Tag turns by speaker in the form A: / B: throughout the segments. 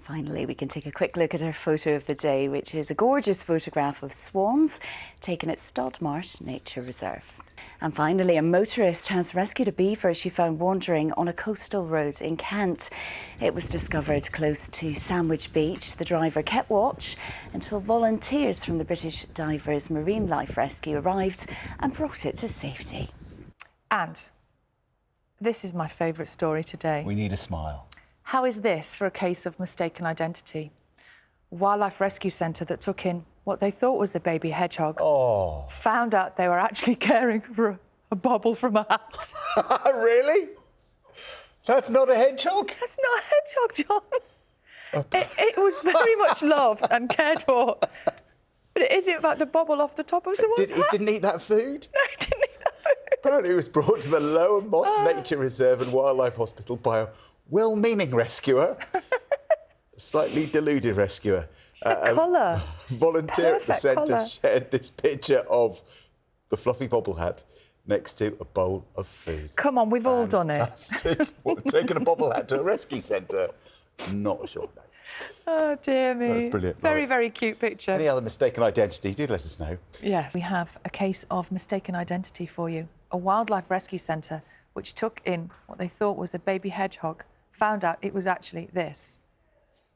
A: Finally, we can take a quick look at our photo of the day, which is a gorgeous photograph of swans taken at Stodmarsh Nature Reserve. And finally, a motorist has rescued a beaver she found wandering on a coastal road in Kent. It was discovered close to Sandwich Beach. The driver kept watch until volunteers from the British Divers Marine Life Rescue arrived and brought it to safety.
B: And this is my favourite story today.
C: We need a smile.
B: How is this for a case of mistaken identity? Wildlife Rescue Centre that took in what they thought was a baby hedgehog found out they were actually caring for a bobble from a hat.
C: Really? That's not a hedgehog?
B: That's not a hedgehog, John. It was very much loved and cared for. But is it about to bobble off the top of someone's hat?
C: It didn't eat that food?
B: No, it didn't eat that food.
C: Apparently it was brought to the Lower Moss Nature Reserve and Wildlife Hospital by a well-meaning rescuer. A slightly deluded rescuer.
B: Colour.
C: Volunteer at the centre
B: colour.
C: shared this picture of the fluffy bobble hat next to a bowl of food.
B: Come on, we've all done it.
C: Fantastic. What, taking a bobble hat to a rescue centre? Not sure, no.
B: Oh, dear me.
C: That's brilliant.
B: Very,
C: Right.
B: very cute picture.
C: Any other mistaken identity, do let us know.
B: Yes. We have a case of mistaken identity for you. A wildlife rescue centre which took in what they thought was a baby hedgehog found out it was actually this,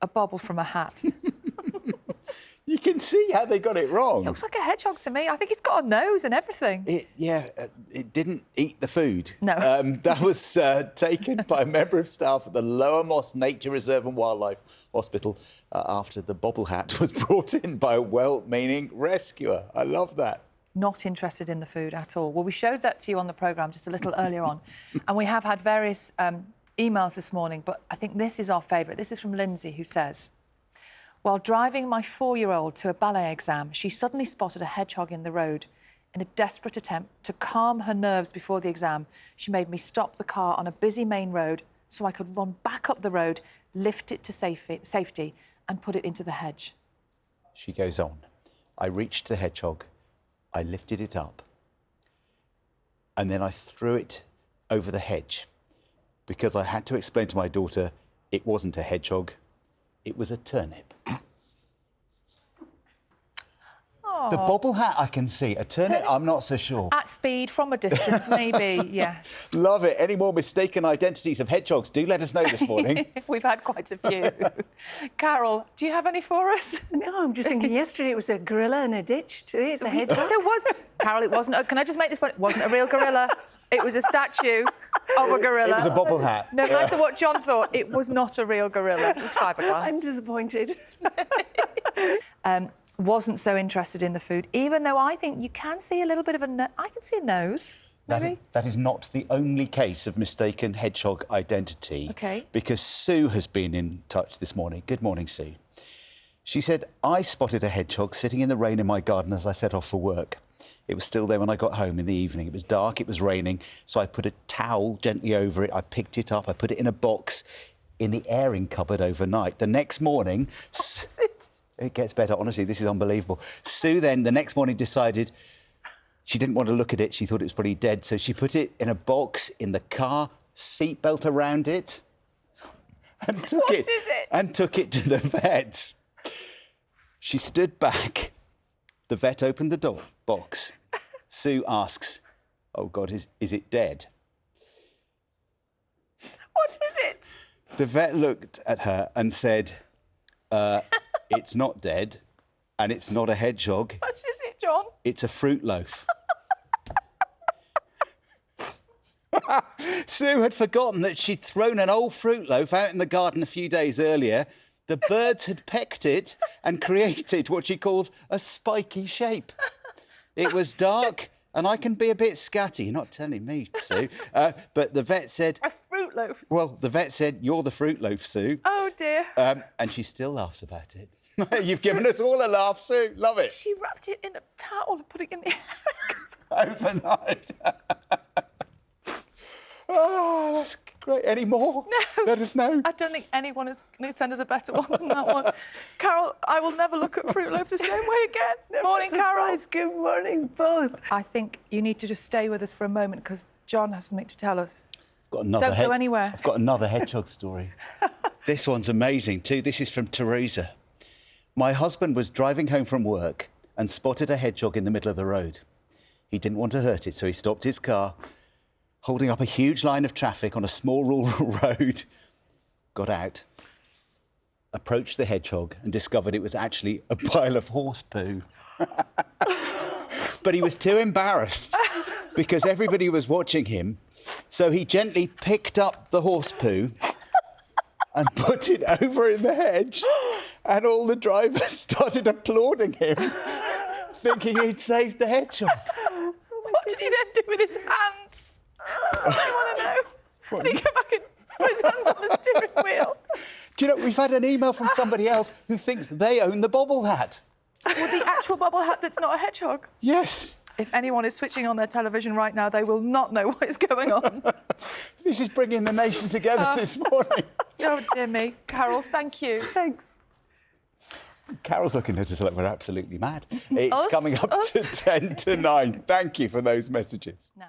B: a bobble from a hat.
C: You can see how they got it wrong.
B: It looks like a hedgehog to me. I think it's got a nose and everything.
C: It didn't eat the food.
B: No.
C: That was taken by a member of staff at the Lower Moss Nature Reserve and Wildlife Hospital after the bobble hat was brought in by a well-meaning rescuer. I love that.
B: Not interested in the food at all. Well, we showed that to you on the programme just a little earlier on, and we have had various emails this morning, but I think this is our favourite. This is from Lindsay, who says, while driving my 4-year-old to a ballet exam, she suddenly spotted a hedgehog in the road. In a desperate attempt to calm her nerves before the exam, she made me stop the car on a busy main road so I could run back up the road, lift it to safety and put it into the hedge.
C: She goes on. I reached the hedgehog. I lifted it up. And then I threw it over the hedge because I had to explain to my daughter it wasn't a hedgehog, it was a turnip. The bobble hat I can see. A turnip, I'm not so sure.
B: At speed, from a distance, maybe, yes.
C: Love it. Any more mistaken identities of hedgehogs, do let us know this morning.
B: We've had quite a few. Carol, do you have any for us?
A: No, I'm just thinking yesterday it was a gorilla in a ditch. Today it's a hedgehog.
B: There was... Carol, it wasn't... Can I just make this point? It wasn't a real gorilla. It was a statue of a gorilla.
C: It was a bobble hat.
B: No matter what John thought, it was not a real gorilla. It was fiberglass.
A: I'm disappointed.
B: Wasn't so interested in the food, even though I think you can see a little bit of a... I can see a nose, maybe.
C: That is not the only case of mistaken hedgehog identity.
B: OK.
C: Because Sue has been in touch this morning. Good morning, Sue. She said, I spotted a hedgehog sitting in the rain in my garden as I set off for work. It was still there when I got home in the evening. It was dark, it was raining, so I put a towel gently over it. I picked it up, I put it in a box in the airing cupboard overnight. The next morning... It gets better, honestly, this is unbelievable. Sue then, the next morning, decided she didn't want to look at it. She thought it was probably dead, so she put it in a box in the car, seatbelt around it, and took it to the vets. She stood back. The vet opened the box. Sue asks, oh, God, is it dead?
B: What is it?
C: The vet looked at her and said, it's not dead, and it's not a hedgehog.
B: What is it, John?
C: It's a fruit loaf. Sue had forgotten that she'd thrown an old fruit loaf out in the garden a few days earlier. The birds had pecked it and created what she calls a spiky shape. It was dark, and I can be a bit scatty. You're not telling me, Sue. But the vet said...
B: A fruit loaf?
C: Well, the vet said, you're the fruit loaf, Sue.
B: Oh, dear.
C: And she still laughs about it. You've given us all a laugh, Sue. Love it.
B: She wrapped it in a towel and put it in the...
C: Overnight. Oh, that's great. Any more?
B: No.
C: Let us know.
B: I don't think anyone is going to send us a better one than that one. Carol, I will never look at fruit loaf the same way again. Morning, Carol.
A: Good morning, both.
B: I think you need to just stay with us for a moment because John has something to tell us.
C: Got another
B: Don't go anywhere.
C: I've got another hedgehog story. This one's amazing too. This is from Teresa. My husband was driving home from work and spotted a hedgehog in the middle of the road. He didn't want to hurt it, so he stopped his car, holding up a huge line of traffic on a small rural road, got out, approached the hedgehog and discovered it was actually a pile of horse poo. But he was too embarrassed because everybody was watching him, so he gently picked up the horse poo and put it over in the hedge, and all the drivers started applauding him, thinking he'd saved the hedgehog.
B: What did he then do with his hands? I want to know. Did he go back and put his hands on the steering wheel?
C: Do you know, we've had an email from somebody else who thinks they own the bobble hat.
B: Well, the actual bobble hat that's not a hedgehog.
C: Yes.
B: If anyone is switching on their television right now, they will not know what is going on.
C: This is bringing the nation together this morning.
B: Oh, dear me. Carol, thank you.
A: Thanks.
C: Carol's looking at us like we're absolutely mad. It's
B: Us?
C: coming up to 10 to 9. Thank you for those messages.
B: Now.